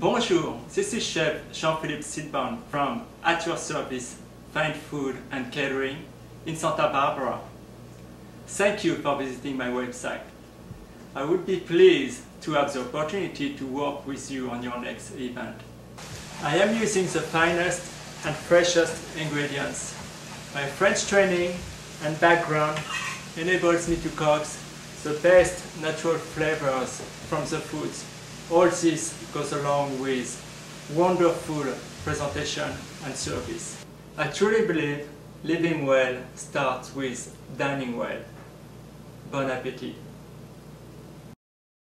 Bonjour, this is Chef Jean-Philippe Sitbon from At Your Service Fine Food and Catering in Santa Barbara. Thank you for visiting my website. I would be pleased to have the opportunity to work with you on your next event. I am using the finest and freshest ingredients. My French training and background enables me to cook the best natural flavors from the foods. All this goes along with wonderful presentation and service. I truly believe living well starts with dining well. Bon appétit!